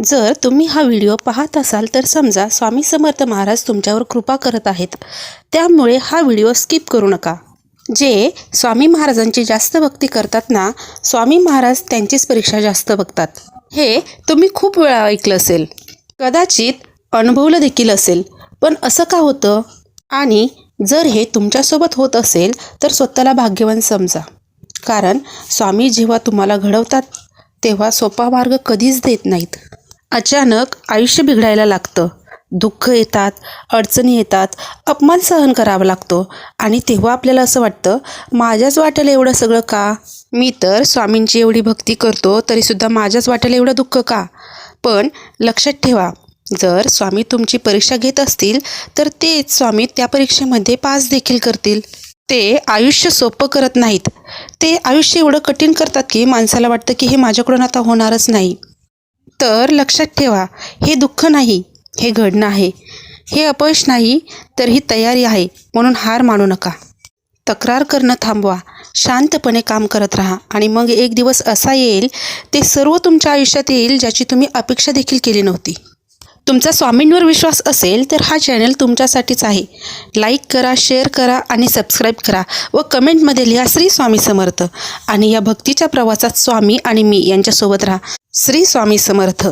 जर तुम्ही हा व्हिडिओ पाहत असाल तर समजा स्वामी समर्थ महाराज तुमच्यावर कृपा करत आहेत, त्यामुळे हा व्हिडिओ स्किप करू नका. जे स्वामी महाराजांची जास्त भक्ती करतात ना, स्वामी महाराज त्यांचीच परीक्षा जास्त बघतात. हे तुम्ही खूप वेळा ऐकलं असेल, कदाचित अनुभवलं देखील असेल. पण असं का होतं? आणि जर हे तुमच्यासोबत होत असेल तर स्वतःला भाग्यवान समजा. कारण स्वामी जेव्हा तुम्हाला घडवतात तेव्हा सोपा मार्ग कधीच देत नाहीत. अचानक आयुष्य बिघडायला लागतं, दुःख येतात, अडचणी येतात, अपमान सहन करावा लागतो आणि तेव्हा आपल्याला असं वाटतं, माझ्याच वाट्याला एवढं सगळं का? मी तर स्वामींची एवढी भक्ती करतो तरीसुद्धा माझ्याच वाट्याला एवढं दुःख का? पण लक्षात ठेवा, जर स्वामी तुमची परीक्षा घेत असतील तर तेच स्वामी त्या परीक्षेमध्ये पास देखील करतील. ते आयुष्य सोपं करत नाहीत, ते आयुष्य एवढं कठीण करतात की माणसाला वाटतं की हे माझ्याकडून आता होणारच नाही. तर लक्षात ठेवा, हे दुःख नाही, हे घडणं आहे. हे अपयश नाही तर ही तयारी आहे. म्हणून हार मानू नका. तक्रार करणं थांबवा, शांतपणे काम करत राहा आणि मग एक दिवस असा येईल, ते सर्व तुमच्या आयुष्यात येईल ज्याची तुम्ही अपेक्षा देखील केली नव्हती. तुमचा स्वामींवर विश्वास असेल तर हा चॅनल तुमच्यासाठीच आहे. लाईक करा, शेअर करा आणि सबस्क्राईब करा व कमेंटमध्ये लिहा श्री स्वामी समर्थ. आणि या भक्तीच्या प्रवासात स्वामी आणि मी यांच्यासोबत राहा. श्री स्वामी समर्थ.